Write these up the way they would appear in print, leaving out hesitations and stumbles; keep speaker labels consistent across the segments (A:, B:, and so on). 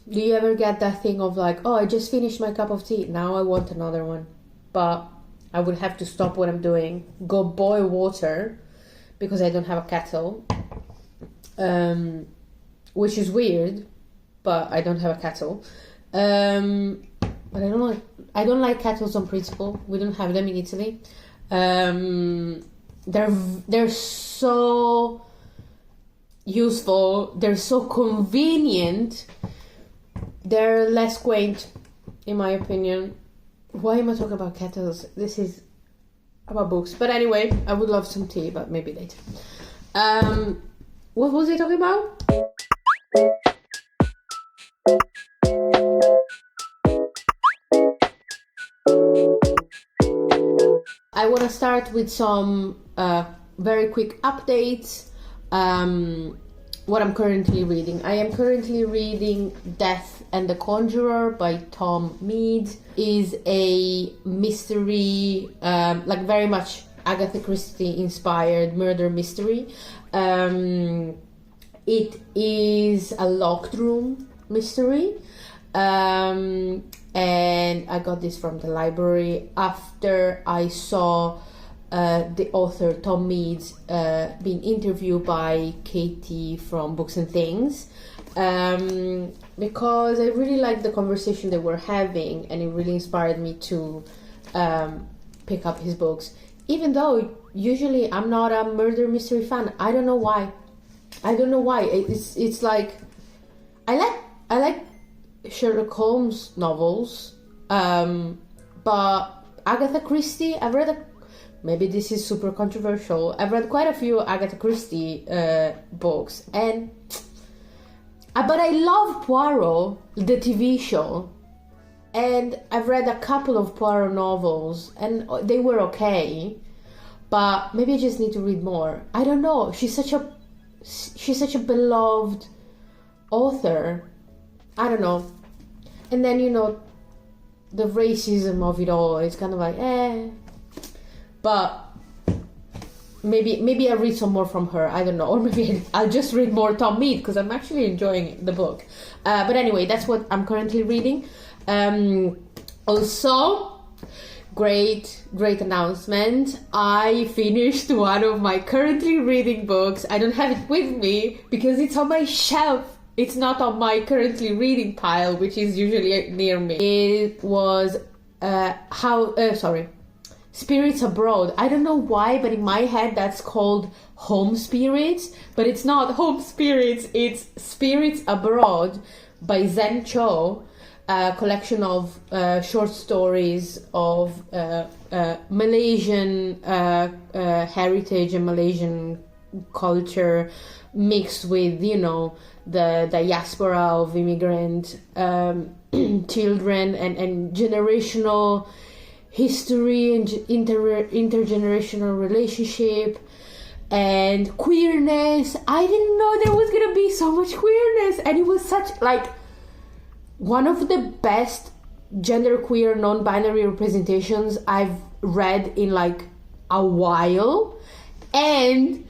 A: Do you ever get that thing of like, oh, I just finished my cup of tea, now I want another one, but I would have to stop what I'm doing, go boil water, because I don't have a kettle, which is weird, but I don't have a kettle. But I don't like kettles on principle. We don't have them in Italy. They're so useful. They're so convenient. They're less quaint, in my opinion. Why am I talking about kettles? This is about books. But anyway, I would love some tea, but maybe later. What was I talking about? I want to start with some very quick updates. What I'm currently reading. I am currently reading Death and the Conjuror by Tom Mead. Is a mystery, like very much Agatha Christie inspired murder mystery. It is a locked room mystery. And I got this from the library after I saw the author Tom Mead being interviewed by Katie from Books and Things, because I really liked the conversation they were having, and it really inspired me to pick up his books, even though usually I'm not a murder mystery fan. I don't know why. It's like I like Sherlock Holmes novels, but Agatha Christie, maybe this is super controversial, I've read quite a few Agatha Christie books, and but I love Poirot, the TV show, and I've read a couple of Poirot novels, and they were okay, but maybe I just need to read more. I don't know, she's such a beloved author. I don't know. And then, the racism of it all, it's kind of like, But maybe I'll read some more from her. I don't know. Or maybe I'll just read more Tom Mead, because I'm actually enjoying the book. But anyway, that's what I'm currently reading. Also, great announcement. I finished one of my currently reading books. I don't have it with me because it's on my shelf. It's not on my currently reading pile, which is usually near me. It was Spirits Abroad. I don't know why, but in my head that's called Home Spirits, but it's not Home Spirits, it's Spirits Abroad by Zen Cho, a collection of short stories of Malaysian heritage and Malaysian culture mixed with, the diaspora of immigrant children and generational history and intergenerational relationship and queerness. I didn't know there was gonna be so much queerness, and it was such one of the best genderqueer non-binary representations I've read in a while. And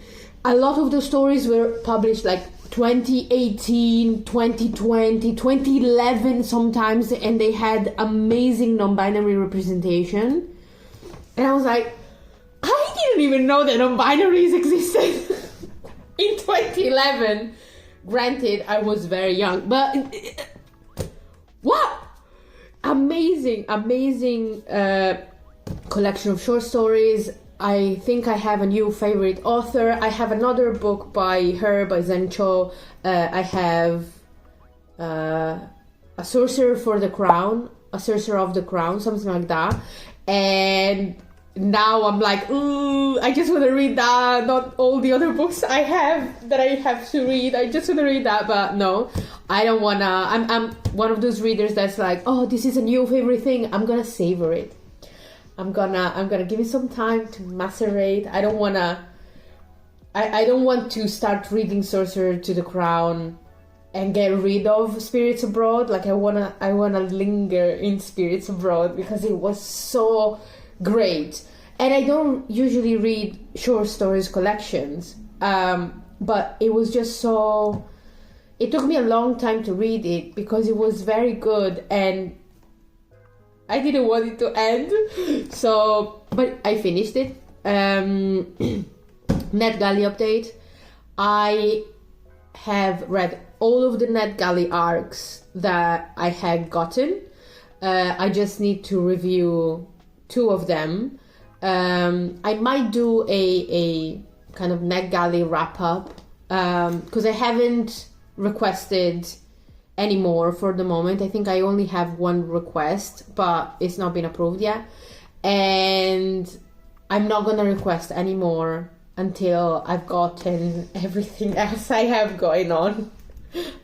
A: a lot of the stories were published 2018, 2020, 2011 sometimes, and they had amazing non-binary representation. And I was like, I didn't even know that non-binaries existed in 2011. Granted, I was very young, but what? Amazing collection of short stories. I think I have a new favorite author. I have another book by Zen Cho. I have a Sorcerer of the Crown, something like that. And now I'm like, ooh, I just want to read that, not all the other books I have to read. I just want to read that, but no, I don't want to. I'm one of those readers that's like, oh, this is a new favorite thing. I'm going to savor it. I'm gonna give it some time to macerate. I don't want to start reading Sorcerer to the Crown and get rid of Spirits Abroad. I wanna linger in Spirits Abroad because it was so great. And I don't usually read short stories collections, but it was just so it took me a long time to read it because it was very good and I didn't want it to end. So, but I finished it. NetGalley update. I have read all of the NetGalley arcs that I had gotten. I just need to review 2 of them. I might do a kind of NetGalley wrap up because I haven't requested any more for the moment. I think I only have 1 request, but it's not been approved yet. And I'm not going to request any more until I've gotten everything else I have going on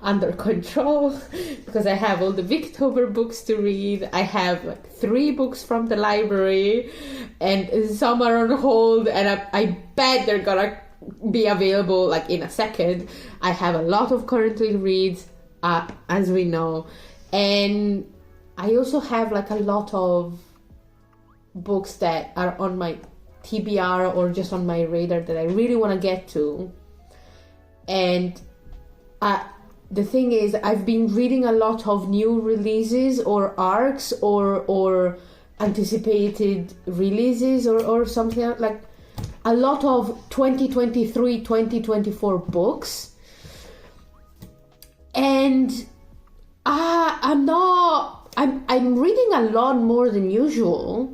A: under control, because I have all the Victober books to read. I have like 3 books from the library and some are on hold, and I bet they're gonna be available like in a second. I have a lot of currently reads, as we know, and I also have like a lot of books that are on my TBR or just on my radar that I really want to get to. And the thing is, I've been reading a lot of new releases or arcs or anticipated releases or something, like a lot of 2023 2024 books, and I'm reading a lot more than usual.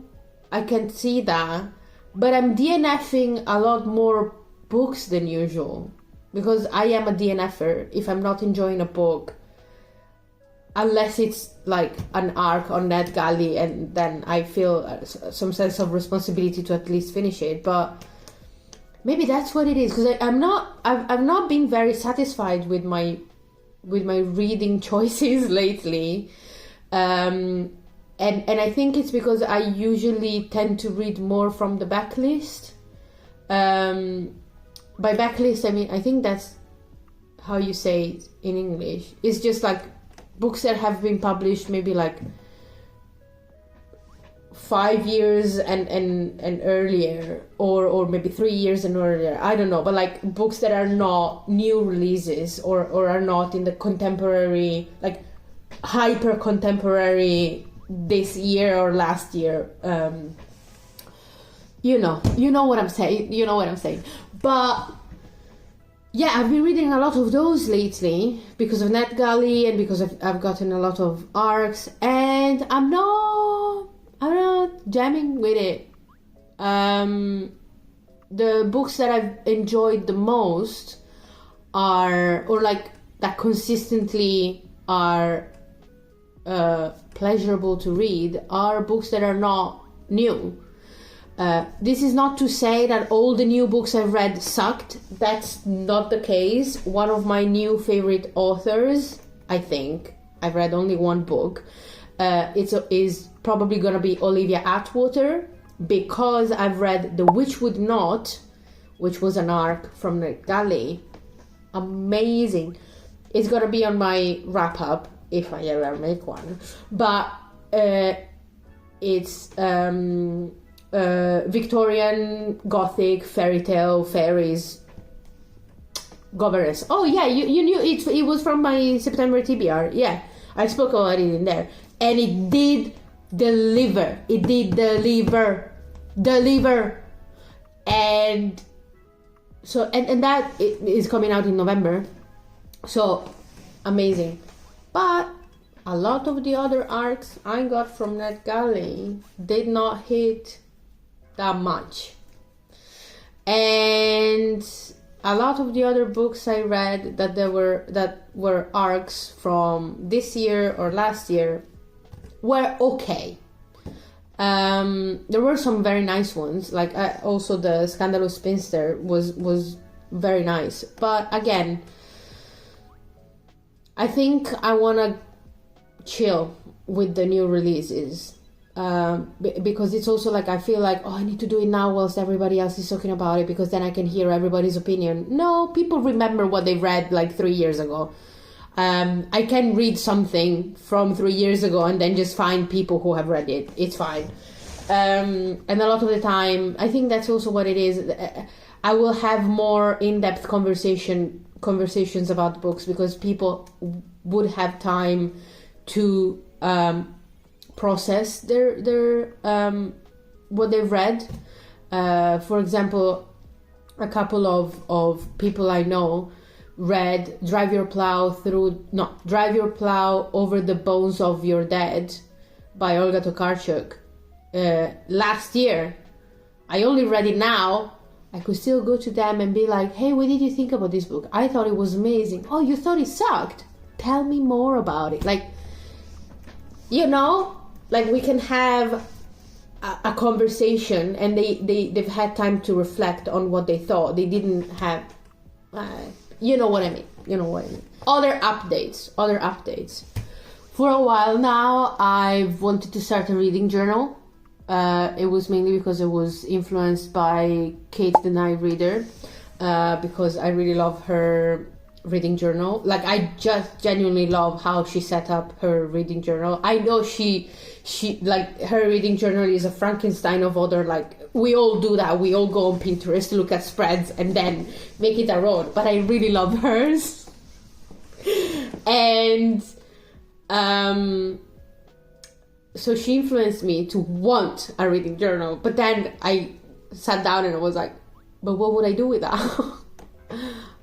A: I can see that, but I'm DNFing a lot more books than usual, because I am a DNFer if I'm not enjoying a book, unless it's like an arc on NetGalley, and then I feel some sense of responsibility to at least finish it. But maybe that's what it is, because I've not been very satisfied with my reading choices lately. And I think it's because I usually tend to read more from the backlist. By backlist, I mean, I think that's how you say it in English. It's just like books that have been published maybe like 5 years and earlier, or maybe 3 years and earlier. I don't know, but like books that are not new releases or are not in the contemporary, like hyper contemporary this year or last year. You know what I'm saying. But yeah, I've been reading a lot of those lately because of NetGalley and because I've gotten a lot of arcs, and I'm not jamming with it. The books that I've enjoyed the most or like that consistently are pleasurable to read are books that are not new. This is not to say that all the new books I've read sucked. That's not the case. One of my new favorite authors, I think, I've read only 1 book, is probably going to be Olivia Atwater, because I've read The Witchwood Knot, which was an arc from NetGalley. Amazing. It's going to be on my wrap-up, if I ever make one. But it's Victorian Gothic fairy tale fairies governess. Oh yeah, you knew it was from my September TBR. Yeah, I spoke about it in there, and it did deliver. And so and that is coming out in November. So amazing. But a lot of the other arcs I got from NetGalley did not hit that much. And a lot of the other books I read that were arcs from this year or last year were okay. There were some very nice ones, like also the Scandalous Spinster was very nice. But again, I think I want to chill with the new releases, because it's also like I feel like, I need to do it now whilst everybody else is talking about it, because then I can hear everybody's opinion. No, people remember what they read like 3 years ago. I can read something from 3 years ago and then just find people who have read it. It's fine. And a lot of the time, I think that's also what it is. I will have more in-depth conversations conversations about books, because people would have time to process their what they've read. For example, a couple of people I know read Drive Your Plow Over the Bones of Your Dead by Olga Tokarczuk last year. I only read it now. I could still go to them and be like, hey, what did you think about this book? I thought it was amazing. Oh, you thought it sucked? Tell me more about it. Like, you know, like we can have a conversation, and they've had time to reflect on what they thought. They didn't have, you know what I mean. Other updates. For a while now, I've wanted to start a reading journal. It was mainly because it was influenced by Kate the Night Reader, because I really love her reading journal. Like, I just genuinely love how she set up her reading journal. I know she like, her reading journal is a Frankenstein of other, like, we all do that. We all go on Pinterest to look at spreads and then make it our own. But I really love hers. And so she influenced me to want a reading journal. But then I sat down and I was like, but what would I do with that?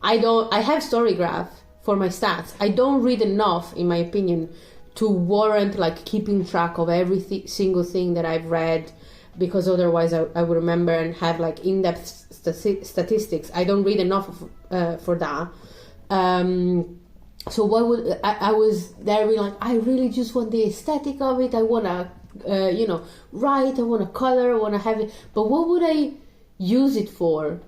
A: I have Storygraph for my stats. I don't read enough, in my opinion, to warrant like keeping track of every single thing that I've read, because otherwise I would remember and have like in-depth statistics. I don't read enough for that. So what would I was there being like, I really just want the aesthetic of it. I want to write, I want to color, I want to have it, but what would I use it for?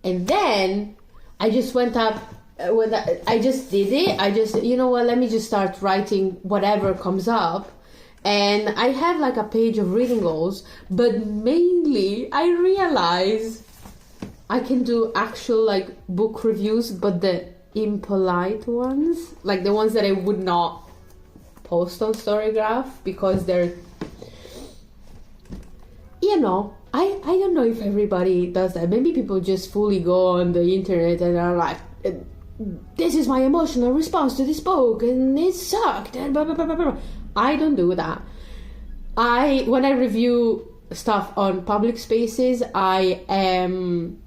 A: And then I just went up with I just did it. I just, you know what, let me just start writing whatever comes up. And I have like a page of reading goals, but mainly I realize I can do actual like book reviews, but the impolite ones, like the ones that I would not post on Storygraph, because they're, you know, I don't know if everybody does that. Maybe people just fully go on the internet and are like, this is my emotional response to this book and it sucked and blah blah blah blah blah. I don't do that. When I review stuff on public spaces, I am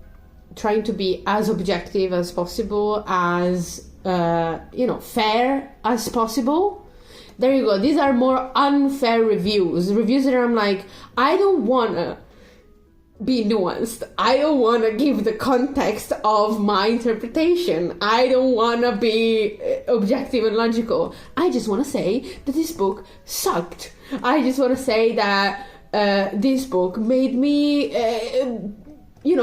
A: trying to be as objective as possible, as fair as possible. There you go. These are more unfair reviews that I'm like, I don't wanna be nuanced. I don't wanna give the context of my interpretation. I don't wanna be objective and logical. I just wanna say that this book sucked. I just wanna say that this book made me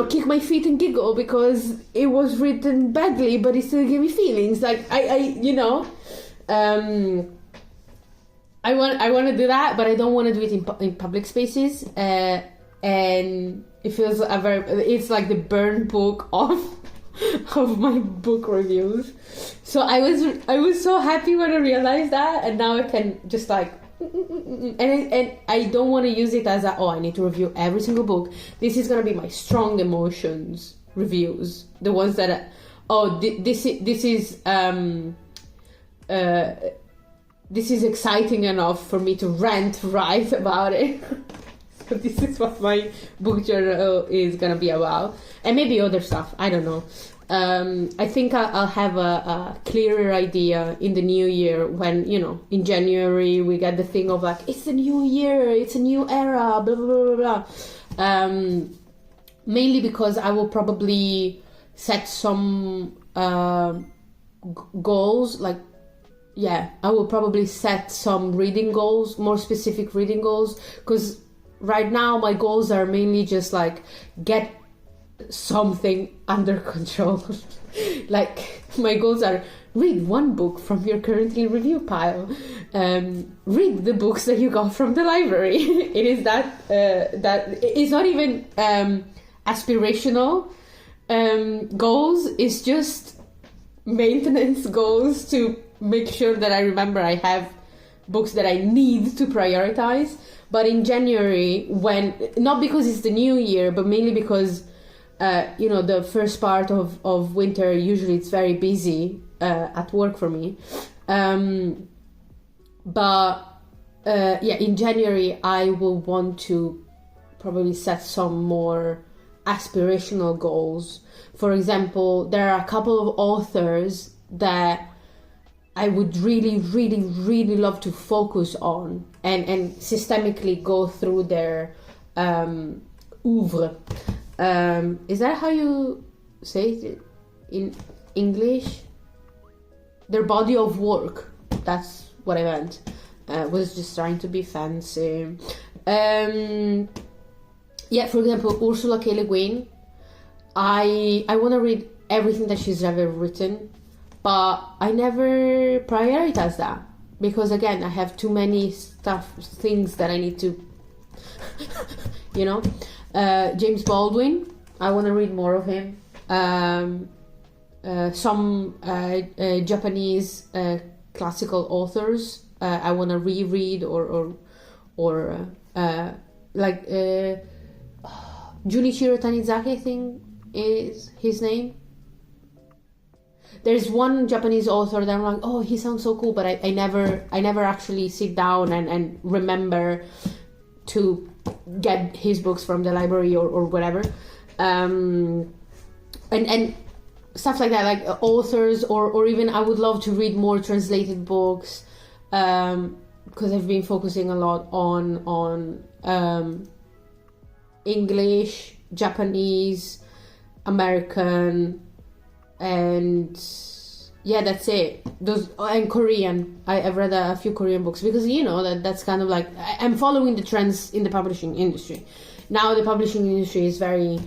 A: kick my feet and giggle because it was written badly, but it still gave me feelings. Like I want to do that, but I don't want to do it in public spaces. And it feels it's like the burn book of my book reviews. So I was so happy when I realized that, and now I can just like. And I don't want to use it as I need to review every single book. This is gonna be my strong emotions reviews, the ones that this is exciting enough for me to write about it. So this is what my book journal is gonna be about, and maybe other stuff, I don't know. I think I'll have a clearer idea in the new year when, in January we get the thing of like, it's the new year, it's a new era, blah, blah, blah, blah. Mainly because I will probably set some goals, I will probably set some reading goals, more specific reading goals, because right now my goals are mainly just like, get something under control. Like, my goals are read one book from your currently review pile, read the books that you got from the library. It is that it's not even aspirational goals, it's just maintenance goals to make sure that I remember I have books that I need to prioritize. But in January, not because it's the new year, but mainly because the first part of winter, usually it's very busy at work for me. In January, I will want to probably set some more aspirational goals. For example, there are a couple of authors that I would really, really, really love to focus on and systemically go through their oeuvre. Is that how you say it in English? Their body of work. That's what I meant. Was just trying to be fancy. For example, Ursula K. Le Guin. I want to read everything that she's ever written, but I never prioritize that because, again, I have too many things that I need to, James Baldwin, I want to read more of him. Some Japanese classical authors I want to reread or Junichiro Tanizaki, I think is his name. There's one Japanese author that I'm like, oh, he sounds so cool, but I never actually sit down and remember to get his books from the library or whatever. And stuff like that, like authors or even I would love to read more translated books, because I've been focusing a lot on English, Japanese, American, and that's it. Those, and Korean. I've read a few Korean books because that's kind of like I'm following the trends in the publishing industry. Now the publishing industry is very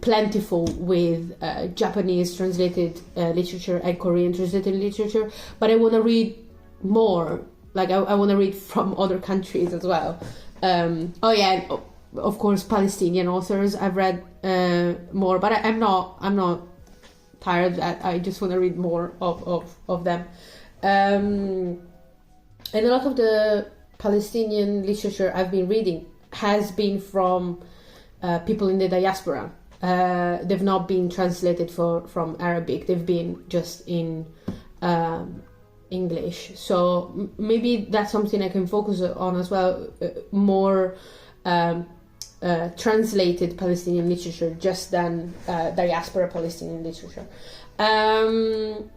A: plentiful with Japanese translated literature and Korean translated literature, but I want to read more. Like I want to read from other countries as well. Of course, Palestinian authors. I've read more, but I'm not tired of that. I just want to read more of them. And a lot of the Palestinian literature I've been reading has been from people in the diaspora. They've not been translated from Arabic. They've been just in English. So maybe that's something I can focus on as well. More translated Palestinian literature just than diaspora Palestinian literature. And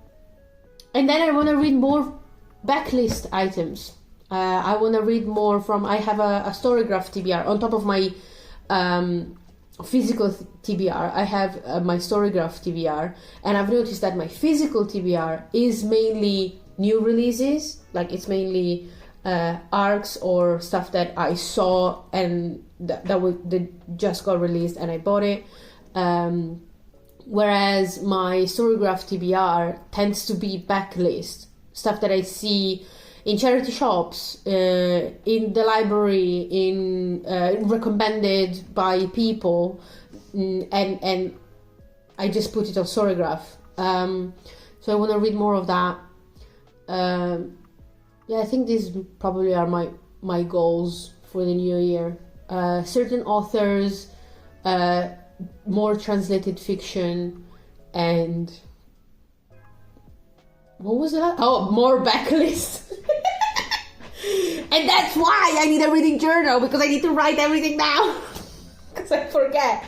A: then I want to read more backlist items. I want to read more from... I have a Storygraph TBR. On top of my physical TBR, I have my Storygraph TBR. And I've noticed that my physical TBR is mainly new releases. Like it's mainly arcs or stuff that I saw and that just got released and I bought it. Whereas my Storygraph TBR tends to be backlist. Stuff that I see in charity shops, in the library, in recommended by people, and I just put it on Storygraph. So I want to read more of that. I think these probably are my goals for the new year. Certain authors, more translated fiction, and what was that? Oh, more backlist. And that's why I need a reading journal, because I need to write everything down because I forget.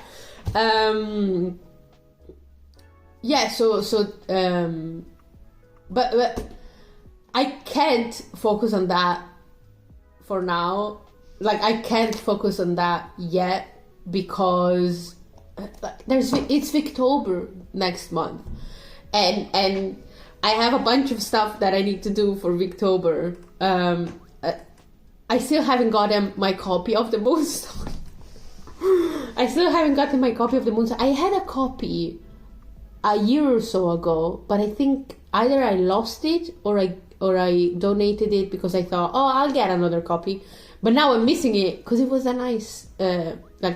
A: But I can't focus on that for now. Like I can't focus on that yet because it's Victober next month, and I have a bunch of stuff that I need to do for Victober. I still haven't gotten my copy of the Moonstone. I had a copy a year or so ago, but I think either I lost it or I donated it because I thought, I'll get another copy. But now I'm missing it because it was a nice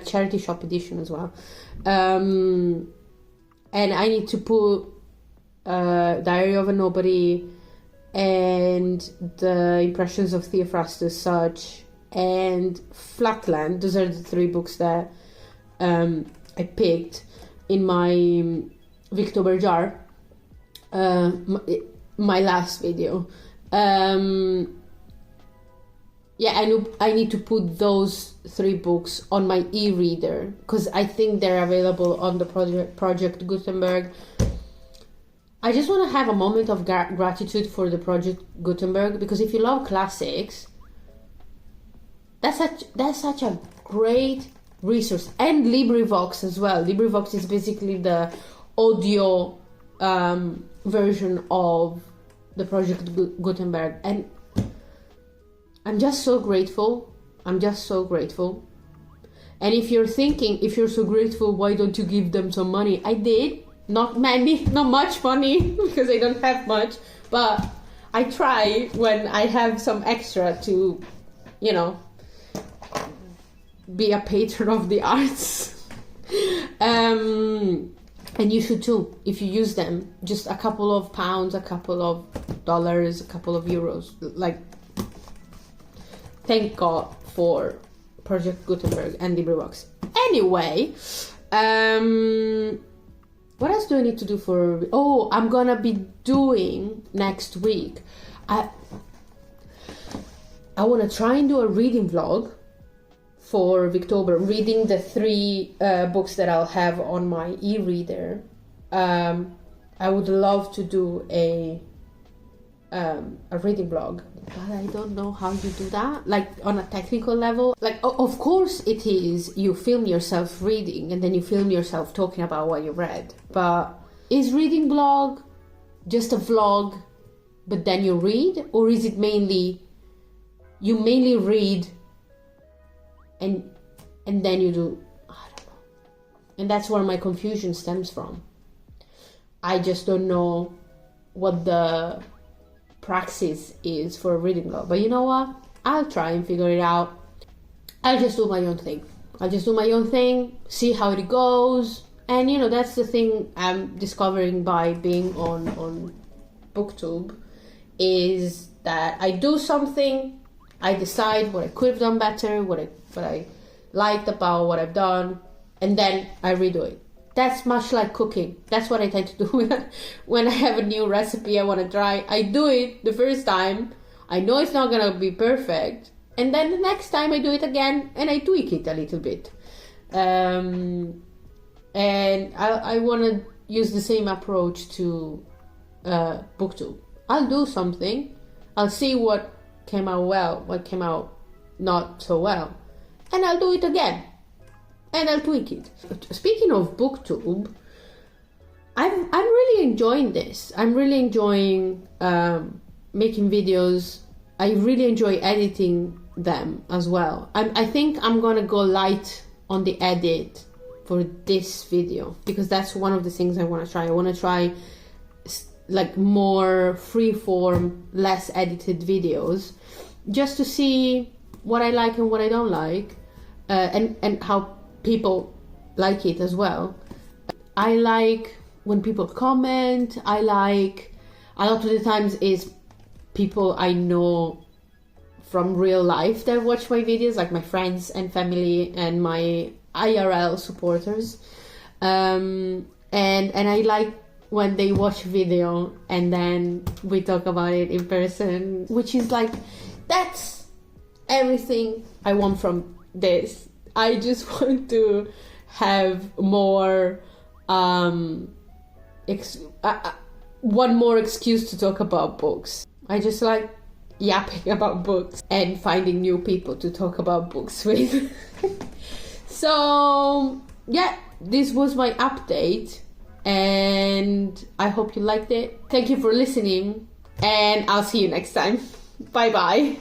A: charity shop edition as well. And I need to put Diary of a Nobody and the Impressions of Theophrastus Such and Flatland. Those are the three books that I picked in my Victober jar, my last video. I need to put those 3 books on my e-reader because I think they're available on the Project Gutenberg. I just want to have a moment of gratitude for the Project Gutenberg, because if you love classics, that's such a great resource. And LibriVox as well. LibriVox is basically the audio version of the Project Gutenberg, and I'm just so grateful. I'm just so grateful. And if you're thinking, if you're so grateful, why don't you give them some money? I did. Not much money, because I don't have much, but I try when I have some extra to, you know, be a patron of the arts. And you should too, if you use them. Just a couple of pounds, a couple of dollars, a couple of euros. Like, thank God for Project Gutenberg and LibriVox. Anyway, what else do I need to do for... Oh, I'm gonna be doing next week. I want to try and do a reading vlog for Victober, reading the 3 books that I'll have on my e-reader. I would love to do a reading vlog, but I don't know how you do that, like on a technical level. Like, of course it is, you film yourself reading and then you film yourself talking about what you read, but is reading vlog just a vlog but then you read, or is it mainly you read and then you do, I don't know. And that's where my confusion stems from. I just don't know what the praxis is for a reading vlog. But you know what? I'll try and figure it out. I'll just do my own thing. See how it goes. And you know, that's the thing I'm discovering by being on BookTube, is that I do something, I decide what I could have done better, what I liked about what I've done, and then I redo it. That's much like cooking. That's what I tend to do when I have a new recipe I want to try. I do it the first time. I know it's not going to be perfect. And then the next time I do it again and I tweak it a little bit. And I want to use the same approach to BookTube. I'll do something. I'll see what came out well, what came out not so well. And I'll do it again. And I'll tweak it. Speaking of BookTube, I'm really enjoying this. I'm really enjoying making videos. I really enjoy editing them as well. I think I'm gonna go light on the edit for this video, because that's one of the things I want to try. I want to try like more free-form, less edited videos, just to see what I like and what I don't like, and how people like it as well. I like when people comment. I like, a lot of the times is people I know from real life that watch my videos, like my friends and family and my IRL supporters. And I like when they watch video and then we talk about it in person, which is like, that's everything I want from this. I just want to have more, one more excuse to talk about books. I just like yapping about books and finding new people to talk about books with. So, yeah, this was my update and I hope you liked it. Thank you for listening and I'll see you next time. Bye bye.